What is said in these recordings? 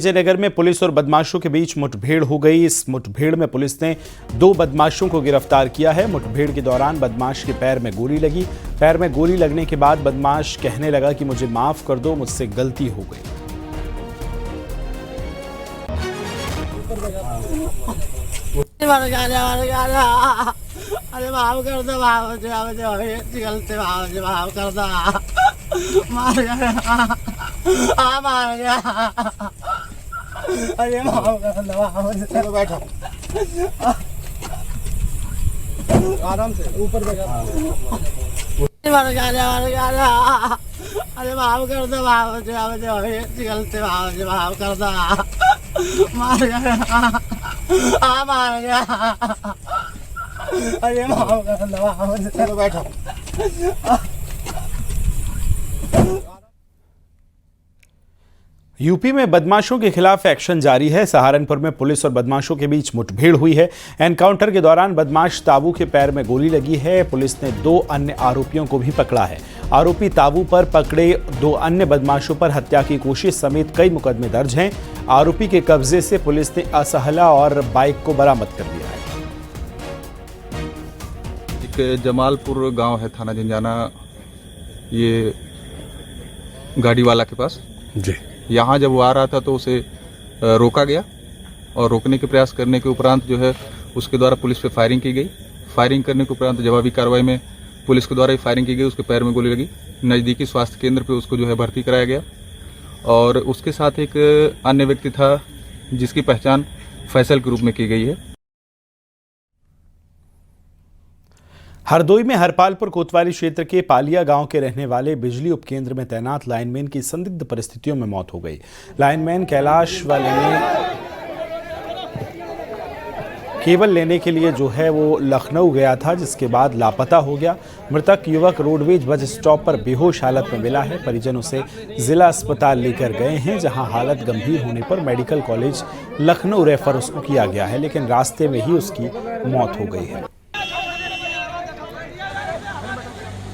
विजयनगर में पुलिस और बदमाशों के बीच मुठभेड़ हो गई। इस मुठभेड़ में पुलिस ने 2 बदमाशों को गिरफ्तार किया है। मुठभेड़ के दौरान बदमाश के पैर में गोली लगी। पैर में गोली लगने के बाद बदमाश कहने लगा कि मुझे माफ कर दो, मुझसे गलती हो गई। अरे माफ कर दो, गलती माफ कर दो, मार गया। अरे माफ कर दो, चलो बैठो आराम से, ऊपर बैठो। अरे माफ कर दो, गलती माफ कर दो, मार गया। अरे माफ कर दो, चलो बैठो। यूपी में बदमाशों के खिलाफ एक्शन जारी है। सहारनपुर में पुलिस और बदमाशों के बीच मुठभेड़ हुई है। एनकाउंटर के दौरान बदमाश ताबू के पैर में गोली लगी है। पुलिस ने 2 अन्य आरोपियों को भी पकड़ा है। आरोपी ताबू पर पकड़े 2 अन्य बदमाशों पर हत्या की कोशिश समेत कई मुकदमे दर्ज हैं। आरोपी के कब्जे से पुलिस ने असहला और बाइक को बरामद कर लिया है। एक जमालपुर गांव है, थाना झंझाना, ये गाड़ी वाला के पास जी। यहाँ जब वो आ रहा था तो उसे रोका गया और रोकने के प्रयास करने के उपरांत जो है उसके द्वारा पुलिस पे फायरिंग की गई। फायरिंग करने के उपरांत जवाबी कार्रवाई में पुलिस के द्वारा ही फायरिंग की गई। उसके पैर में गोली लगी। नज़दीकी स्वास्थ्य केंद्र पे उसको जो है भर्ती कराया गया और उसके साथ एक अन्य व्यक्ति था जिसकी पहचान फैसल के रूप में की गई है। हरदोई में हरपालपुर कोतवाली क्षेत्र के पालिया गांव के रहने वाले बिजली उपकेंद्र में तैनात लाइनमैन की संदिग्ध परिस्थितियों में मौत हो गई। लाइनमैन कैलाश वाले केबल लेने के लिए जो है वो लखनऊ गया था, जिसके बाद लापता हो गया। मृतक युवक रोडवेज बस स्टॉप पर बेहोश हालत में मिला है। परिजन उसे जिला अस्पताल लेकर गए हैं, जहां हालत गंभीर होने पर मेडिकल कॉलेज लखनऊ रेफर उसको किया गया है, लेकिन रास्ते में ही उसकी मौत हो गई है।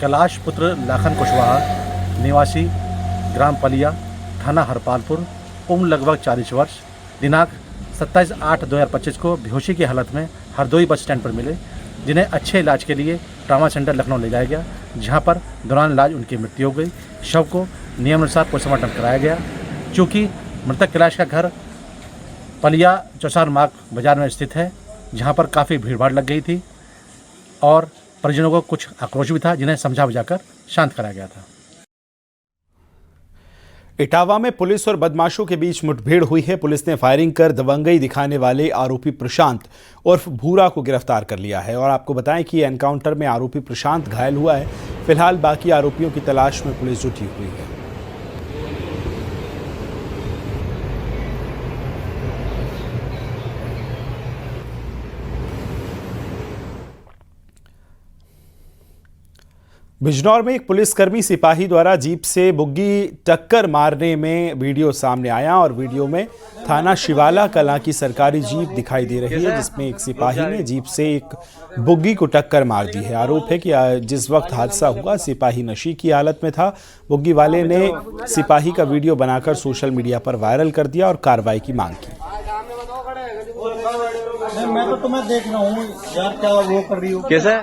कैलाश पुत्र लाखन कुशवाहा, निवासी ग्राम पलिया, थाना हरपालपुर, उम्र लगभग 40 वर्ष, दिनांक 27/8/2025 को बेहोशी की हालत में हरदोई बस स्टैंड पर मिले, जिन्हें अच्छे इलाज के लिए ट्रामा सेंटर लखनऊ ले जाया गया, जहां पर दौरान इलाज उनकी मृत्यु हो गई। शव को नियमानुसार पोस्टमार्टम कराया गया। चूँकि मृतक कैलाश का घर पलिया चौसार मार्ग बाजार में स्थित है, जहाँ पर काफ़ी भीड़ भाड़ लग गई थी और परिजनों को कुछ आक्रोश भी था, जिन्हें समझा बुझाकर शांत कराया गया था। इटावा में पुलिस और बदमाशों के बीच मुठभेड़ हुई है। पुलिस ने फायरिंग कर दबंगई दिखाने वाले आरोपी प्रशांत उर्फ भूरा को गिरफ्तार कर लिया है। और आपको बताएं कि एनकाउंटर में आरोपी प्रशांत घायल हुआ है। फिलहाल बाकी आरोपियों की तलाश में पुलिस जुटी हुई है। बिजनौर में एक पुलिसकर्मी सिपाही द्वारा जीप से बुग्गी टक्कर मारने में वीडियो सामने आया और वीडियो में थाना शिवाला कलां की सरकारी जीप दिखाई दे रही है, जिसमें एक सिपाही ने जीप से एक बुग्गी को टक्कर मार दी है। आरोप है कि जिस वक्त हादसा हुआ सिपाही नशे की हालत में था। बुग्गी वाले ने सिपाही का वीडियो बनाकर सोशल मीडिया पर वायरल कर दिया और कार्रवाई की मांग की। मैं तो तुम्हें देख रहा हूँ यार, क्या वो कर रही हो, कैसा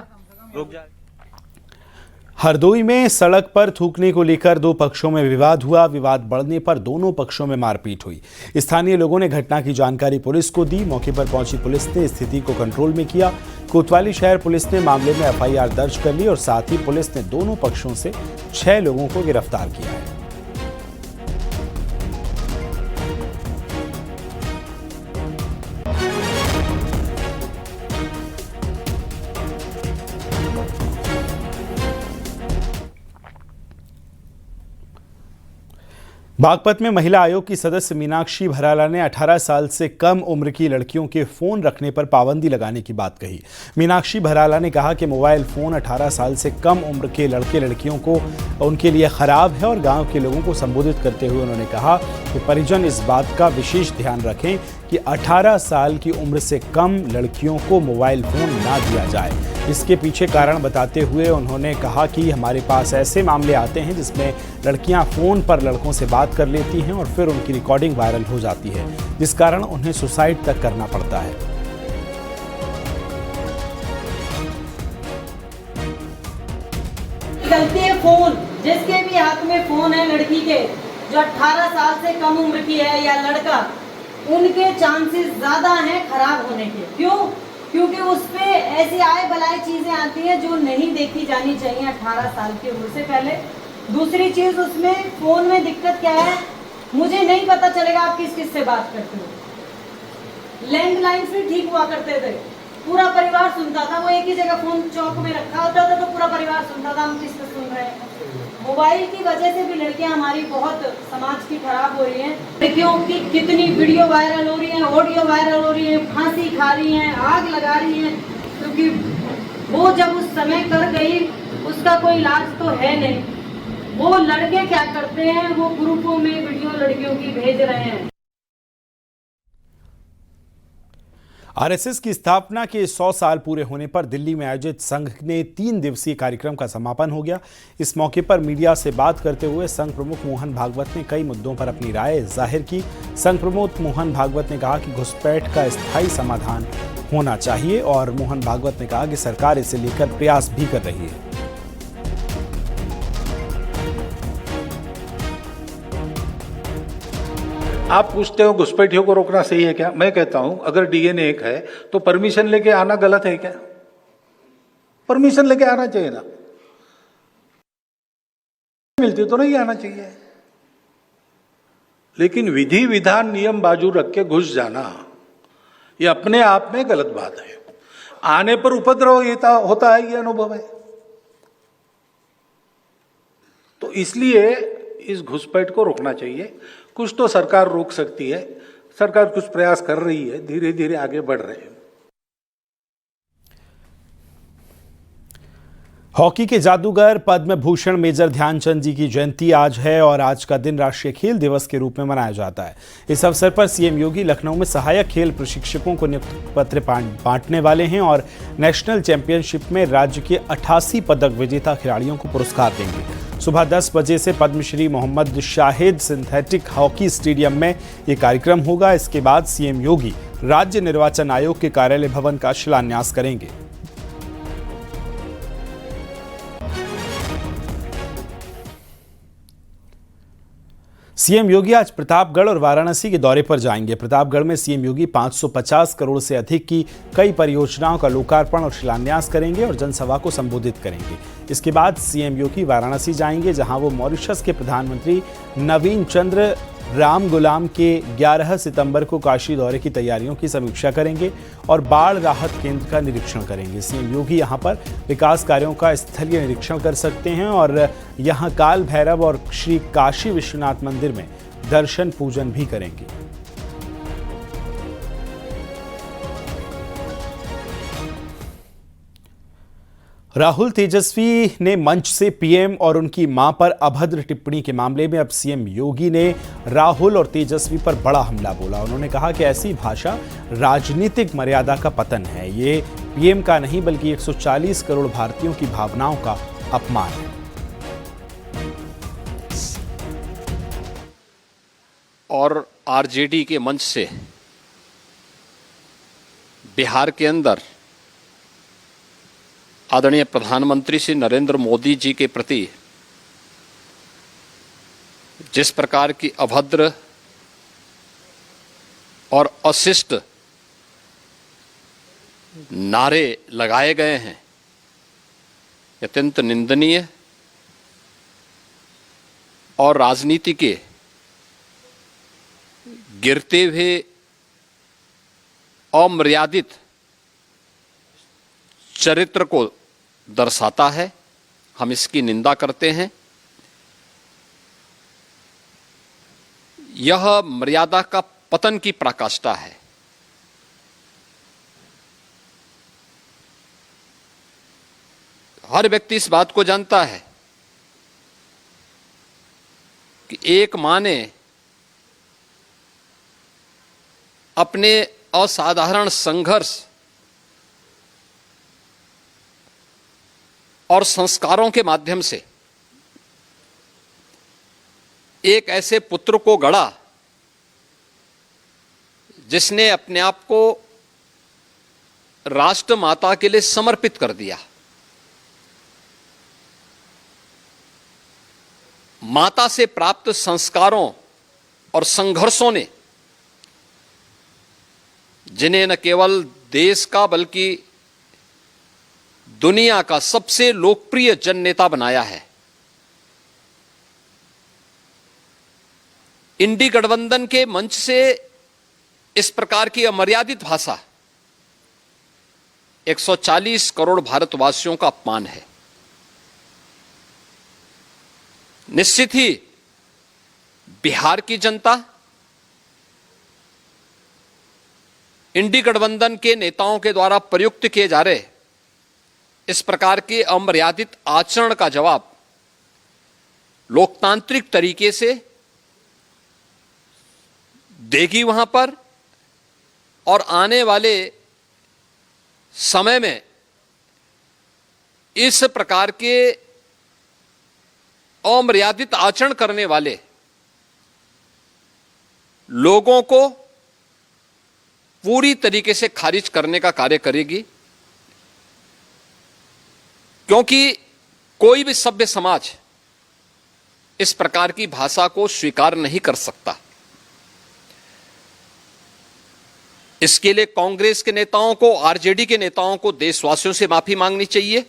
रुक जा। हरदोई में सड़क पर थूकने को लेकर 2 पक्षों में विवाद हुआ। विवाद बढ़ने पर दोनों पक्षों में मारपीट हुई। स्थानीय लोगों ने घटना की जानकारी पुलिस को दी। मौके पर पहुंची पुलिस ने स्थिति को कंट्रोल में किया। कोतवाली शहर पुलिस ने मामले में FIR दर्ज कर ली और साथ ही पुलिस ने दोनों पक्षों से 6 लोगों को गिरफ्तार किया है। बागपत में महिला आयोग की सदस्य मीनाक्षी भराला ने 18 साल से कम उम्र की लड़कियों के फोन रखने पर पाबंदी लगाने की बात कही। मीनाक्षी भराला ने कहा कि मोबाइल फोन 18 साल से कम उम्र के लड़के लड़कियों को उनके लिए खराब है और गांव के लोगों को संबोधित करते हुए उन्होंने कहा कि परिजन इस बात का विशेष ध्यान रखें कि 18 साल की उम्र से कम लड़कियों को मोबाइल फोन ना दिया जाए। इसके पीछे कारण बताते हुए उन्होंने कहा कि हमारे पास ऐसे मामले आते हैं जिसमें लड़कियां फ़ोन पर लड़कों से बात कर लेती हैं और फिर उनकी रिकॉर्डिंग वायरल हो जाती है, जिस कारण उन्हें सुसाइड तक करना पड़ता है। निकलती है फोन, जिसके भी हाथ में फोन है लड़की के, जो 18 साल से कम उम्र की है या लड़का, उनके चांसेस ज़्यादा हैं खराब होने के। क्यों? क्योंकि उस पे ऐसी आए बलाए चीज़ें आती हैं जो नहीं देखी जानी चाहिए 18 साल की उम्र से पहले। दूसरी चीज़, उसमें फ़ोन में दिक्कत क्या है, मुझे नहीं पता चलेगा आप किस किस से बात करते हो। लैंडलाइन से ठीक हुआ करते थे, पूरा परिवार सुनता था, वो एक ही जगह फोन चौक में रखा होता था तो पूरा परिवार सुनता था हम किससे सुन रहे हैं। मोबाइल की वजह से भी लड़कियां हमारी बहुत समाज की खराब हो रही हैं। लड़कियों की कितनी वीडियो वायरल हो रही है, ऑडियो वायरल हो रही है, फांसी खा रही हैं, आग लगा रही हैं, क्योंकि वो जब उस समय कर गई उसका कोई इलाज तो है नहीं। वो लड़के क्या करते हैं, वो ग्रुपों में वीडियो लड़कियों की भेज रहे हैं। आरएसएस की स्थापना के 100 साल पूरे होने पर दिल्ली में आयोजित संघ ने 3 दिवसीय कार्यक्रम का समापन हो गया। इस मौके पर मीडिया से बात करते हुए संघ प्रमुख मोहन भागवत ने कई मुद्दों पर अपनी राय जाहिर की। संघ प्रमुख मोहन भागवत ने कहा कि घुसपैठ का स्थायी समाधान होना चाहिए और मोहन भागवत ने कहा कि सरकार इसे लेकर प्रयास भी कर रही है। आप पूछते हो घुसपैठियों को रोकना सही है क्या? मैं कहता हूं अगर डीएनए एक है तो परमिशन लेके आना गलत है क्या? परमिशन लेके आना चाहिए ना, मिलती तो नहीं आना चाहिए। लेकिन विधि विधान नियम बाजू रख के घुस जाना ये अपने आप में गलत बात है। आने पर उपद्रव ये होता है, ये अनुभव है। तो इसलिए इस घुसपैठ को रोकना चाहिए। कुछ तो सरकार रोक सकती है, सरकार कुछ प्रयास कर रही है, धीरे धीरे आगे बढ़ रहे हैं। हॉकी के जादूगर पद्म भूषण मेजर ध्यानचंद जी की जयंती आज है और आज का दिन राष्ट्रीय खेल दिवस के रूप में मनाया जाता है। इस अवसर पर सीएम योगी लखनऊ में सहायक खेल प्रशिक्षकों को नियुक्ति पत्र बांटने वाले हैं और नेशनल चैंपियनशिप में राज्य के 88 पदक विजेता खिलाड़ियों को पुरस्कार देंगे। सुबह 10 बजे से Padmashri Mohammed Shahid synthetic hockey stadium में ये कार्यक्रम होगा। इसके बाद सीएम योगी राज्य निर्वाचन आयोग के कार्यालय भवन का शिलान्यास करेंगे। सीएम योगी आज प्रतापगढ़ और वाराणसी के दौरे पर जाएंगे। प्रतापगढ़ में सीएम योगी 550 करोड़ से अधिक की कई परियोजनाओं का लोकार्पण और शिलान्यास करेंगे और जनसभा को संबोधित करेंगे। इसके बाद सीएम योगी वाराणसी जाएंगे, जहां वो मॉरिशस के प्रधानमंत्री नवीन चंद्र रामगुलाम के 11 सितंबर को काशी दौरे की तैयारियों की समीक्षा करेंगे और बाढ़ राहत केंद्र का निरीक्षण करेंगे। सीएम योगी यहां पर विकास कार्यों का स्थलीय निरीक्षण कर सकते हैं और यहां काल भैरव और श्री काशी विश्वनाथ मंदिर में दर्शन पूजन भी करेंगे। राहुल तेजस्वी ने मंच से पीएम और उनकी मां पर अभद्र टिप्पणी के मामले में अब सीएम योगी ने राहुल और तेजस्वी पर बड़ा हमला बोला। उन्होंने कहा कि ऐसी भाषा राजनीतिक मर्यादा का पतन है। ये पीएम का नहीं बल्कि 140 करोड़ भारतीयों की भावनाओं का अपमान है। और आरजेडी के मंच से बिहार के अंदर आदरणीय प्रधानमंत्री श्री नरेंद्र मोदी जी के प्रति जिस प्रकार की अभद्र और अशिष्ट नारे लगाए गए हैं, अत्यंत निंदनीय और राजनीति के गिरते हुए अमर्यादित चरित्र को दर्शाता है। हम इसकी निंदा करते हैं। यह मर्यादा का पतन की पराकाष्ठा है। हर व्यक्ति इस बात को जानता है कि एक मां ने अपने असाधारण संघर्ष और संस्कारों के माध्यम से एक ऐसे पुत्र को गढ़ा जिसने अपने आप को राष्ट्र माता के लिए समर्पित कर दिया। माता से प्राप्त संस्कारों और संघर्षों ने जिन्हें न केवल देश का बल्कि दुनिया का सबसे लोकप्रिय जन नेता बनाया है। इंडी गठबंधन के मंच से इस प्रकार की अमर्यादित भाषा 140 करोड़ भारतवासियों का अपमान है। निश्चित ही बिहार की जनता इंडी गठबंधन के नेताओं के द्वारा प्रयुक्त किए जा रहे इस प्रकार के अमर्यादित आचरण का जवाब लोकतांत्रिक तरीके से देगी वहां पर, और आने वाले समय में इस प्रकार के अमर्यादित आचरण करने वाले लोगों को पूरी तरीके से खारिज करने का कार्य करेगी, क्योंकि कोई भी सभ्य समाज इस प्रकार की भाषा को स्वीकार नहीं कर सकता। इसके लिए कांग्रेस के नेताओं को, आरजेडी के नेताओं को देशवासियों से माफी मांगनी चाहिए।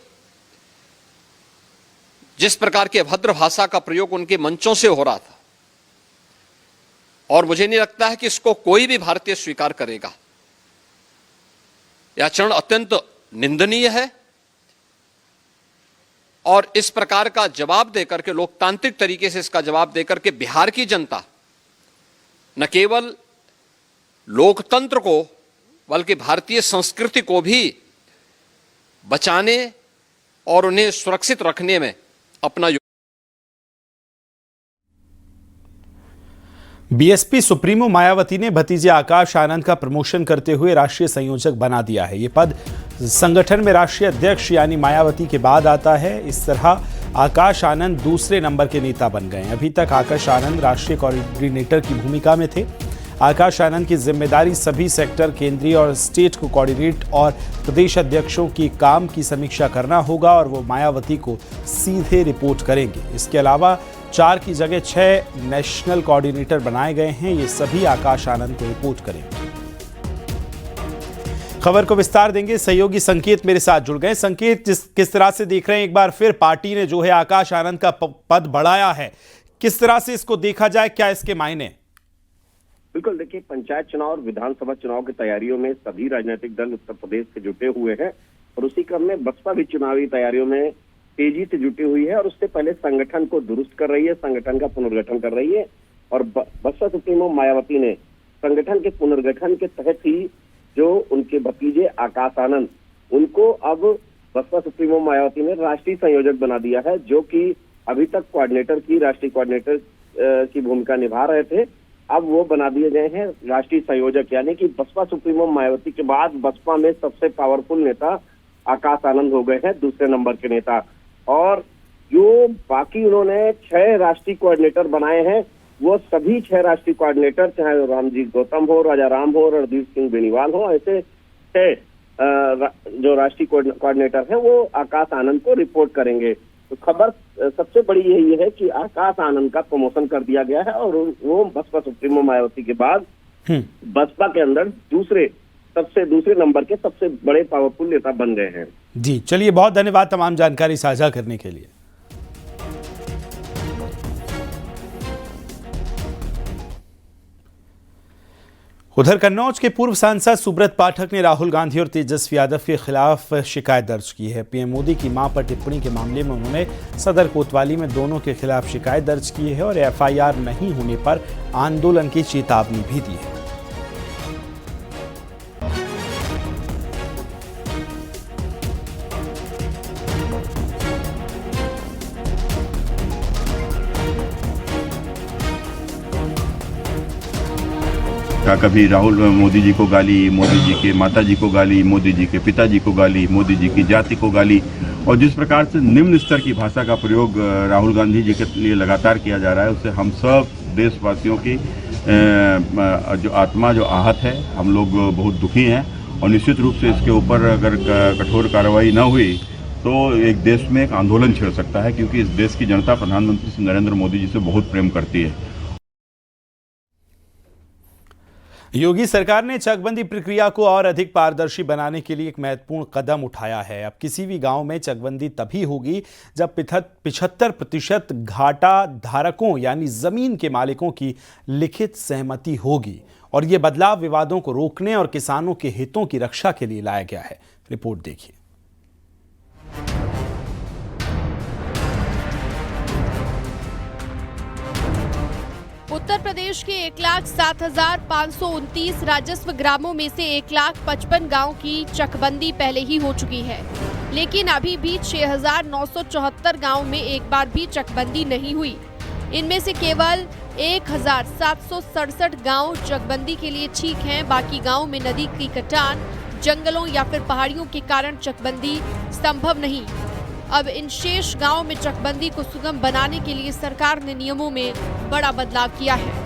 जिस प्रकार के अभद्र भाषा का प्रयोग उनके मंचों से हो रहा था, और मुझे नहीं लगता है कि इसको कोई भी भारतीय स्वीकार करेगा। यह आचरण अत्यंत निंदनीय है, और इस प्रकार का जवाब देकर के, लोकतांत्रिक तरीके से इसका जवाब देकर के बिहार की जनता न केवल लोकतंत्र को बल्कि भारतीय संस्कृति को भी बचाने और उन्हें सुरक्षित रखने में अपना बीएसपी सुप्रीमो मायावती ने भतीजे आकाश आनंद का प्रमोशन करते हुए राष्ट्रीय संयोजक बना दिया है। ये पद संगठन में राष्ट्रीय अध्यक्ष यानी मायावती के बाद आता है। इस तरह आकाश आनंद दूसरे नंबर के नेता बन गए। अभी तक आकाश आनंद राष्ट्रीय कोऑर्डिनेटर की भूमिका में थे। आकाश आनंद की जिम्मेदारी सभी सेक्टर, केंद्रीय और स्टेट को कोऑर्डिनेट और प्रदेश अध्यक्षों की काम की समीक्षा करना होगा, और वो मायावती को सीधे रिपोर्ट करेंगे। इसके अलावा 4 की जगह 6 नेशनल कोऑर्डिनेटर बनाए गए हैं। ये सभी आकाश आनंद को रिपोर्ट करेंगे। खबर को विस्तार देंगे, सहयोगी संकेत मेरे साथ जुड़ गए। संकेत, किस तरह से देख रहे हैं, एक बार फिर पार्टी ने जो है आकाश आनंद का पद बढ़ाया है, किस तरह से इसको देखा जाए, क्या इसके मायने? बिल्कुल, देखिए, पंचायत चुनाव और विधानसभा चुनाव की तैयारियों में सभी राजनीतिक दल उत्तर प्रदेश से जुटे हुए हैं, और उसी क्रम में बसपा भी चुनावी तैयारियों में तेजी से जुटी हुई है, और उससे पहले संगठन को दुरुस्त कर रही है, संगठन का पुनर्गठन कर रही है। और बसपा सुप्रीमो मायावती ने संगठन के पुनर्गठन के तहत ही जो उनके भतीजे आकाश आनंद, उनको अब बसपा सुप्रीमो मायावती ने राष्ट्रीय संयोजक बना दिया है, जो कि अभी तक राष्ट्रीय कोऑर्डिनेटर की भूमिका निभा रहे थे। अब वो बना दिए गए हैं राष्ट्रीय संयोजक, यानी कि बसपा सुप्रीमो मायावती के बाद बसपा में सबसे पावरफुल नेता आकाश आनंद हो गए हैं, दूसरे नंबर के नेता। और जो बाकी उन्होंने 6 राष्ट्रीय कोऑर्डिनेटर बनाए हैं, वो सभी 6 राष्ट्रीय कोऑर्डिनेटर, चाहे रामजीत गौतम हो, राजा राम हो, रणदीप सिंह बेनीवाल हो, ऐसे 6 जो राष्ट्रीय कोऑर्डिनेटर हैं वो आकाश आनंद को रिपोर्ट करेंगे। तो खबर सबसे बड़ी यही है कि आकाश आनंद का प्रमोशन कर दिया गया है, और वो बसपा सुप्रीमो मायावती के बाद बसपा के अंदर दूसरे नंबर के सबसे बड़े पावरफुल नेता बन गए हैं। जी, चलिए, बहुत धन्यवाद तमाम जानकारी साझा करने के लिए। उधर कन्नौज के पूर्व सांसद सुब्रत पाठक ने राहुल गांधी और तेजस्वी यादव के खिलाफ शिकायत दर्ज की है। पीएम मोदी की मां पर टिप्पणी के मामले में उन्होंने सदर कोतवाली में दोनों के खिलाफ शिकायत दर्ज की है, और एफआईआर नहीं होने पर आंदोलन की चेतावनी भी दी है। कभी राहुल मोदी जी को गाली, मोदी जी के माता जी को गाली, मोदी जी के पिताजी को गाली, मोदी जी की जाति को गाली, और जिस प्रकार से निम्न स्तर की भाषा का प्रयोग राहुल गांधी जी के लिए लगातार किया जा रहा है, उससे हम सब देशवासियों की जो आत्मा जो आहत है, हम लोग बहुत दुखी हैं। और निश्चित रूप से इसके ऊपर अगर कठोर कार्रवाई न हुई तो एक देश में एक आंदोलन छिड़ सकता है, क्योंकि इस देश की जनता प्रधानमंत्री श्री नरेंद्र मोदी जी से बहुत प्रेम करती है। योगी सरकार ने चकबंदी प्रक्रिया को और अधिक पारदर्शी बनाने के लिए एक महत्वपूर्ण कदम उठाया है। अब किसी भी गांव में चकबंदी तभी होगी जब 75% घाटा धारकों यानी जमीन के मालिकों की लिखित सहमति होगी, और ये बदलाव विवादों को रोकने और किसानों के हितों की रक्षा के लिए लाया गया है। रिपोर्ट देखिए। उत्तर प्रदेश के 1,07,529 राजस्व ग्रामों में से 1,55,000 गांव की चकबंदी पहले ही हो चुकी है, लेकिन अभी भी 6,974 गांव में एक बार भी चकबंदी नहीं हुई। इनमें से केवल 1,767 गांव चकबंदी के लिए ठीक हैं। बाकी गांव में नदी की कटान, जंगलों या फिर पहाड़ियों के कारण चकबंदी संभव नहीं। अब इन शेष गांव में चकबंदी को सुगम बनाने के लिए सरकार ने नियमों में बड़ा बदलाव किया है।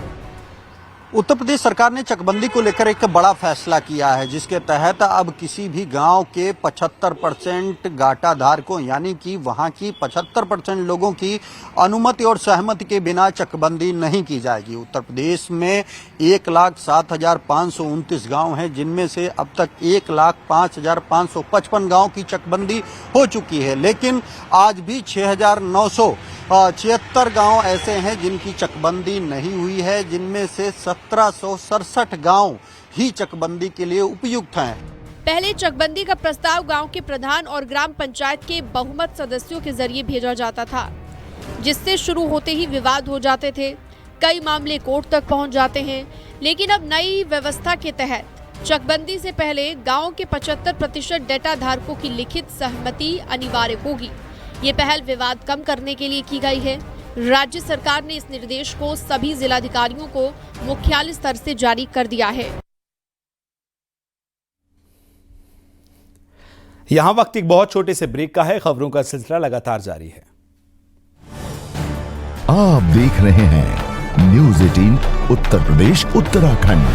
उत्तर प्रदेश सरकार ने चकबंदी को लेकर एक बड़ा फैसला किया है, जिसके तहत अब किसी भी गांव के 75% घाटा धारकों यानी कि वहां की 75% लोगों की अनुमति और सहमति के बिना चकबंदी नहीं की जाएगी। उत्तर प्रदेश में 1,07,529 गांव हैं, जिनमें से अब तक 1,05,555 गांव की चकबंदी हो चुकी है, लेकिन आज भी 6,976 गांव ऐसे हैं जिनकी चकबंदी नहीं हुई है, जिनमें से 1,767 गांव ही चकबंदी के लिए उपयुक्त हैं। पहले चकबंदी का प्रस्ताव गांव के प्रधान और ग्राम पंचायत के बहुमत सदस्यों के जरिए भेजा जाता था, जिससे शुरू होते ही विवाद हो जाते थे। कई मामले कोर्ट तक पहुंच जाते हैं, लेकिन अब नई व्यवस्था के तहत चकबंदी से पहले गांव के 75% डेटा धारकों की लिखित सहमति अनिवार्य होगी। ये पहल विवाद कम करने के लिए की गई है। राज्य सरकार ने इस निर्देश को सभी जिलाधिकारियों को मुख्यालय स्तर से जारी कर दिया है। यहां वक्त एक बहुत छोटे से ब्रेक का है। खबरों का सिलसिला लगातार जारी है। आप देख रहे हैं न्यूज़ 18 उत्तर प्रदेश उत्तराखंड।